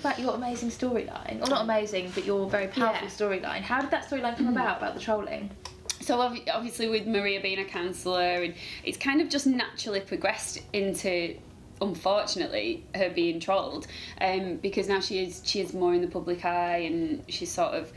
about your amazing storyline, or not amazing, but your very powerful storyline. How did that storyline come about the trolling? So obviously with Maria being a counsellor, and it's kind of just naturally progressed into, unfortunately, her being trolled, because now she is more in the public eye, and she's sort of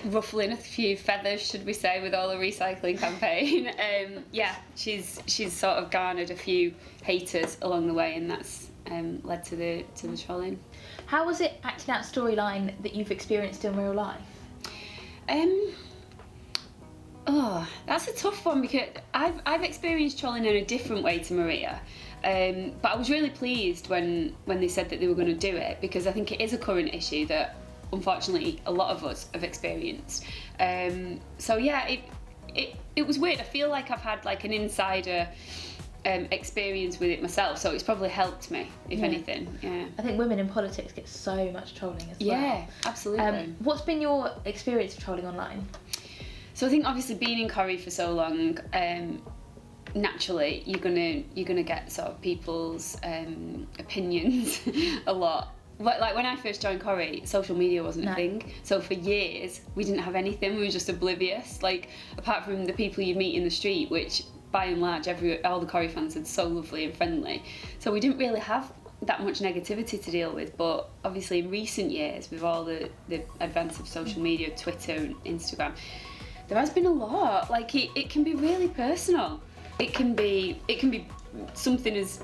ruffling a few feathers, should we say, with all the recycling campaign. She's sort of garnered a few haters along the way, and that's led to the trolling. How was it acting out a storyline that you've experienced in real life? Oh, that's a tough one, because I've experienced trolling in a different way to Maria. But I was really pleased when they said that they were going to do it, because I think it is a current issue that unfortunately a lot of us have experienced. So yeah, it was weird. I feel like I've had like an insider experience with it myself, so it's probably helped me, if anything. Yeah. I think women in politics get so much trolling as well. Yeah, absolutely. What's been your experience of trolling online? So I think obviously being in Corrie for so long, naturally you're gonna get sort of people's opinions a lot. Like when I first joined Corrie, social media wasn't a thing. So for years we didn't have anything. We were just oblivious. Like, apart from the people you meet in the street, which by and large all the Corrie fans are so lovely and friendly. So we didn't really have that much negativity to deal with. But obviously in recent years, with all the advance of social media, Twitter and Instagram, there has been a lot. Like it can be really personal. It can be something as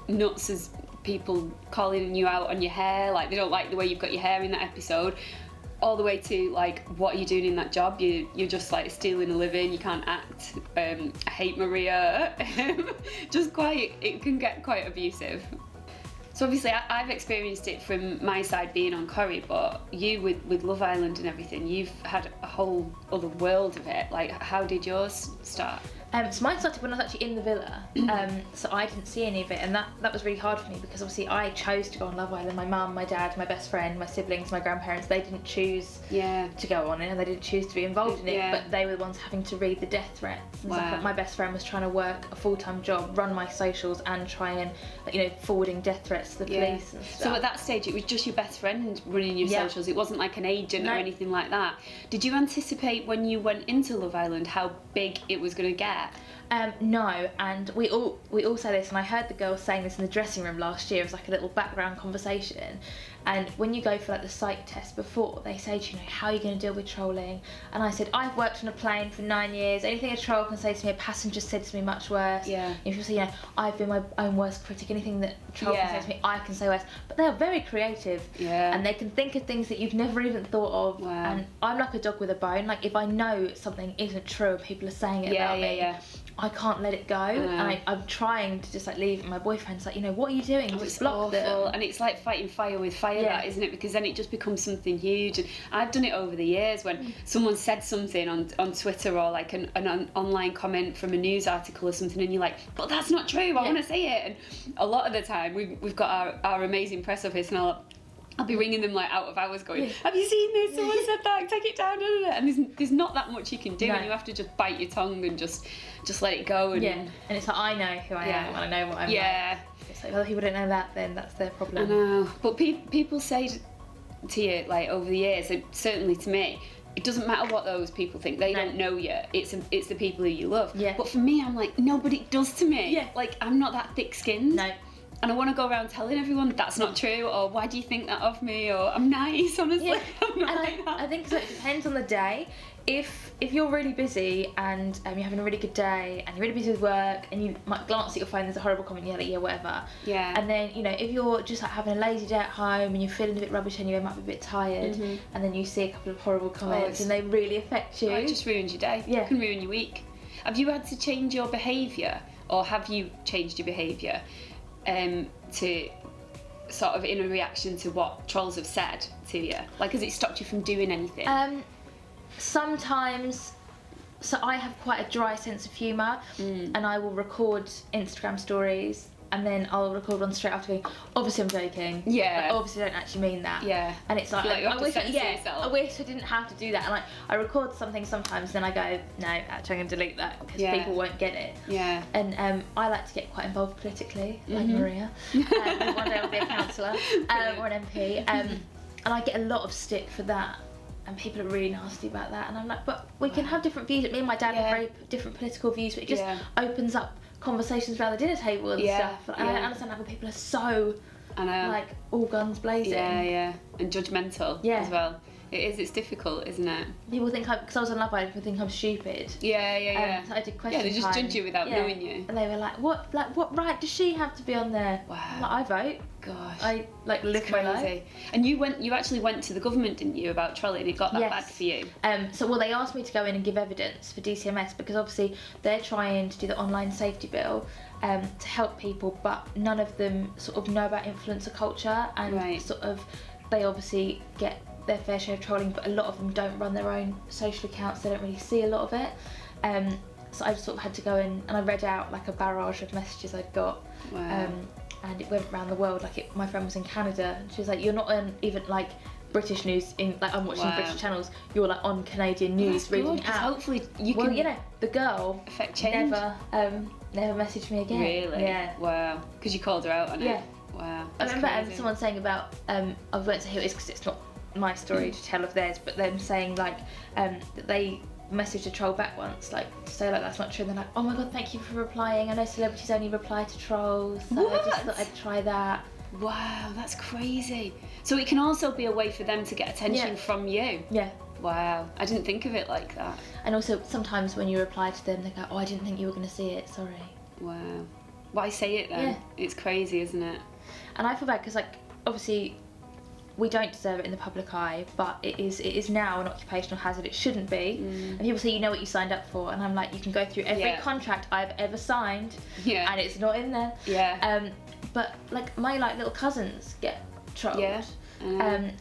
nuts as people calling you out on your hair, like they don't like the way you've got your hair in that episode, all the way to like, what are you doing in that job? You're just like stealing a living, you can't act. I hate Maria. It can get quite abusive. So obviously I've experienced it from my side being on Corrie, but you with Love Island and everything, you've had a whole other world of it. Like, how did yours start? So mine started when I was actually in the villa, so I didn't see any of it, and that was really hard for me, because obviously I chose to go on Love Island. My mum, my dad, my best friend, my siblings, my grandparents, they didn't choose to go on it, and they didn't choose to be involved in it, but they were the ones having to read the death threats and stuff. Like, my best friend was trying to work a full-time job, run my socials, and try and, forwarding death threats to the police and stuff. So at that stage it was just your best friend running your socials, it wasn't like an agent or anything like that. Did you anticipate when you went into Love Island how big it was going to get? No, and we all say this, and I heard the girls saying this in the dressing room last year. It was like a little background conversation. And when you go for like the psych test before, they say to you, how are you going to deal with trolling? And I said, I've worked on a plane for 9 years. Anything a troll can say to me, a passenger said to me much worse. Yeah. If you say, I've been my own worst critic. Anything that a troll can say to me, I can say worse. But they are very creative. Yeah. And they can think of things that you've never even thought of. Wow. And I'm like a dog with a bone. Like, if I know something isn't true, people are saying it about me. I can't let it go, and I'm trying to just like leave. And my boyfriend's like, what are you doing? Just block them. And it's like fighting fire with fire, that, isn't it? Because then it just becomes something huge. And I've done it over the years when someone said something on Twitter, or like an online comment from a news article or something, and you're like, but that's not true, I want to say it. And a lot of the time we've got our amazing press office, and I'll be ringing them like out of hours going, have you seen this? Someone said that, take it down. And there's not that much you can do, and you have to just bite your tongue and just let it go. And and it's like, I know who I am, and I know what I'm like. It's like, well, people don't know that, then that's their problem. I know, but people say to you, like, over the years, and certainly to me, it doesn't matter what those people think. They don't know you. It's the people who you love. But for me, I'm like, no, but it does to me. Like, I'm not that thick-skinned. No. And I want to go around telling everyone that's not true, or why do you think that of me, or I'm nice, honestly. I'm not like that. I think so. It depends on the day. If you're really busy and you're having a really good day and you're really busy with work and you might glance at your phone, there's a horrible comment, you're like, whatever. And then, if you're just like having a lazy day at home and you're feeling a bit rubbish anyway, might be a bit tired, and then you see a couple of horrible comments and they really affect you. It just ruins your day. It can ruin your week. Have you had to change your behaviour, or have you changed your behaviour to sort of in a reaction to what trolls have said to you? Like, has it stopped you from doing anything? Sometimes. So I have quite a dry sense of humour, and I will record Instagram stories and then I'll record one straight after going, obviously I'm joking. Yeah. Like, obviously I don't actually mean that. Yeah. And it's like, you have to censor yourself. I wish I didn't have to do that. And like, I record something sometimes, then I go, no, actually I'm going to delete that because people won't get it. Yeah. And I like to get quite involved politically, like Maria. One day I'll be a councillor or an MP. And I get a lot of stick for that. And people are really nasty about that. And I'm like, but we can have different views. Me and my dad have very different political views, but it just opens up conversations around the dinner table and stuff. And I understand how people are so, like, all guns blazing. Yeah, and judgmental as well. It is, it's difficult, isn't it? People think, because I was on Love Island, people think I'm stupid. Yeah. So I did question they just judge you without knowing you. And they were like, what right does she have to be on there? Wow. I'm like, I vote. Gosh. I, like, live my life. And you actually went to the government, didn't you, about trolley, and it got that bad for you? So they asked me to go in and give evidence for DCMS because obviously they're trying to do the online safety bill to help people, but none of them sort of know about influencer culture, and sort of they obviously get their fair share of trolling, but a lot of them don't run their own social accounts, they don't really see a lot of it. So I just sort of had to go in and I read out like a barrage of messages I'd got. Wow. And it went around the world. Like my friend was in Canada and she was like, you're not on even like British news, in like I'm watching British channels, you're like on Canadian news reading out. Hopefully you can. Well, you know, the girl affect change. Never messaged me again. Really? Yeah. Wow. Because you called her out on it. Wow. I remember someone saying about I won't say who it is because it's not my story to tell of theirs, but them saying like that they messaged a troll back once, like to say like that's not true, and they're like, oh my god, thank you for replying, I know celebrities only reply to trolls, so I just thought I'd try that. Wow, that's crazy. So it can also be a way for them to get attention from you. Yeah. Wow, I didn't think of it like that. And also sometimes when you reply to them they go, oh, I didn't think you were going to see it, sorry. Wow. Why say it then? It's crazy, isn't it? And I feel bad because like obviously we don't deserve it in the public eye, but it is now an occupational hazard. It shouldn't be. And people say, you know what you signed up for, and I'm like, you can go through every contract I've ever signed, and it's not in there. Yeah. But like my like little cousins get trolled. Yeah.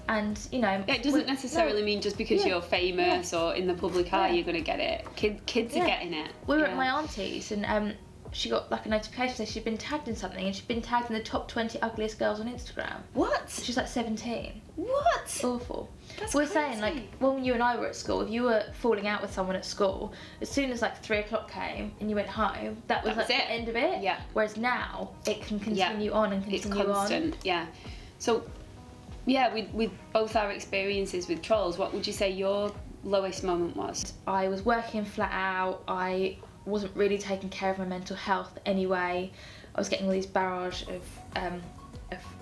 And you know, it doesn't necessarily mean just because you're famous or in the public eye you're going to get it. Kids are getting it. We were at my auntie's and she got like a notification that she'd been tagged in something, and she'd been tagged in the top 20 ugliest girls on Instagram. What? She's like 17. What? Awful. That's we're crazy. saying like when you and I were at school, if you were falling out with someone at school, as soon as like 3 o'clock came and you went home, that was like the end of it. Yeah. Whereas now it can continue on and continue it's constant. on. Yeah. So with both our experiences with trolls, what would you say your lowest moment was? I was working flat out. I wasn't really taking care of my mental health anyway. I was getting all these barrage of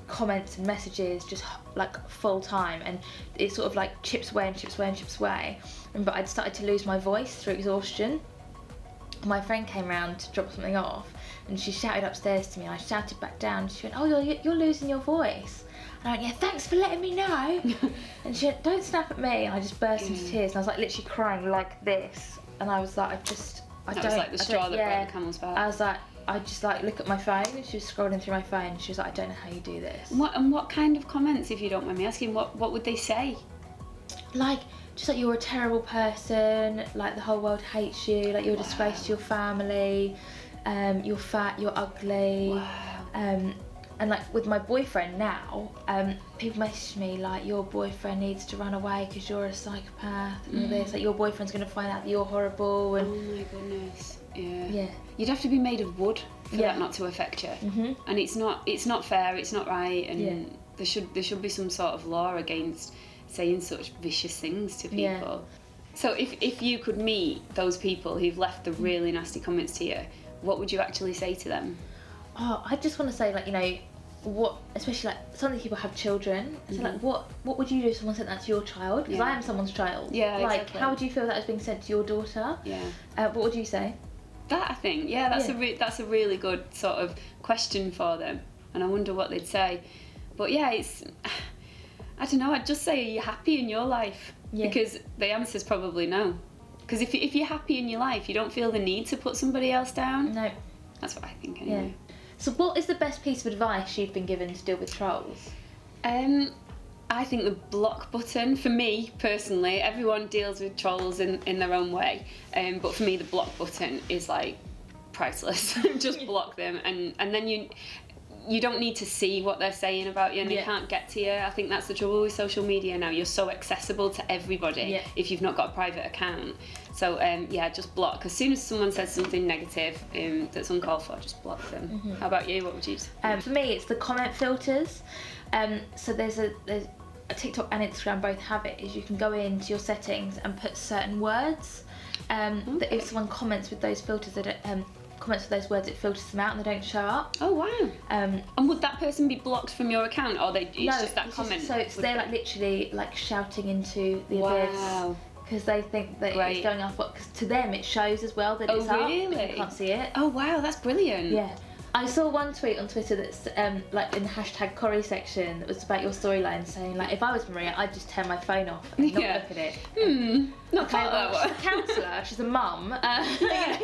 comments and messages just like full time, and it sort of like chips away. But I'd started to lose my voice through exhaustion. My friend came round to drop something off and she shouted upstairs to me, and I shouted back down. She went, oh, you're losing your voice. And I went, yeah, thanks for letting me know. And she went, don't snap at me. And I just burst into tears, and I was like literally crying like this, and I was like, that was like the straw that broke the camel's back. I was like, I just like look at my phone, and she was scrolling through my phone, and she was like, I don't know how you do this. And what kind of comments, if you don't mind me asking, what would they say? Like, just like you're a terrible person, like the whole world hates you, like you're a disgrace to your family, you're fat, you're ugly. And like with my boyfriend now, people message me like, your boyfriend needs to run away because you're a psychopath and all this, like your boyfriend's going to find out that you're horrible. And oh my goodness. Yeah. You'd have to be made of wood for that not to affect you. And it's not fair, it's not right, and there should be some sort of law against saying such vicious things to people. So if you could meet those people who've left the really nasty comments to you, what would you actually say to them? Oh, I just want to say, like, you know, what, especially like some of these people have children, so like what would you do if someone sent that to your child? Because I am someone's child. Yeah, like exactly. How would you feel that was being sent to your daughter? What would you say? That, I think, that's a really good sort of question for them, and I wonder what they'd say. But it's, I don't know, I'd just say, are you happy in your life? Because the answer's probably no. Because if you're happy in your life, you don't feel the need to put somebody else down. No. That's what I think anyway. Yeah. So what is the best piece of advice you've been given to deal with trolls? I think the block button, for me personally, everyone deals with trolls in their own way, but for me the block button is like priceless. Just block them, and then you don't need to see what they're saying about you, and they can't get to you. I think that's the trouble with social media now. You're so accessible to everybody if you've not got a private account. So just block. As soon as someone says something negative that's uncalled for, just block them. How about you? What would you say? For me, it's the comment filters. So there's a TikTok and Instagram both have it, is you can go into your settings and put certain words that if someone comments with those filters, comments with those words, it filters them out and they don't show up. Oh wow. And would that person be blocked from your account, or just that comment? So they're like literally like shouting into the abyss because they think that it's going up, because to them it shows as well that it's up, but you can't see it. Oh wow, that's brilliant. Yeah. I saw one tweet on Twitter that's like in the hashtag Corrie section that was about your storyline, saying like, if I was Maria, I'd just turn my phone off and not look at it. Not part of that one. She's a counsellor, she's a mum.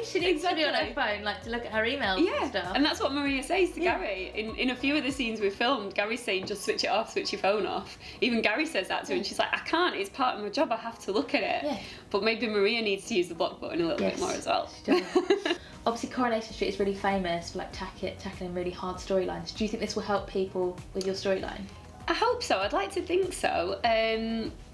She needs to be on her phone, like to look at her emails and stuff. And that's what Maria says to Gary. In a few of the scenes we've filmed, Gary's saying just switch it off, switch your phone off. Even Gary says that to her, and she's like, I can't, it's part of my job, I have to look at it. Yeah. But maybe Maria needs to use the block button a little bit more as well. Obviously, Coronation Street is really famous for like tackling really hard storylines. Do you think this will help people with your storyline? I hope so. I'd like to think so.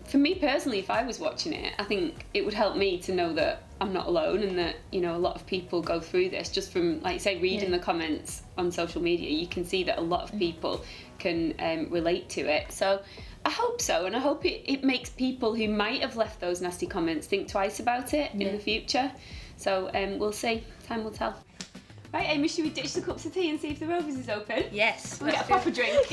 For me personally, if I was watching it, I think it would help me to know that I'm not alone, and that, you know, a lot of people go through this. Just from, like you say, reading the comments on social media, you can see that a lot of people can relate to it. So I hope so, and I hope it makes people who might have left those nasty comments think twice about it in the future. So we'll see. Time will tell. Right, Amy, should we ditch the cups of tea and see if the Rovers is open? Yes. We'll get a proper drink.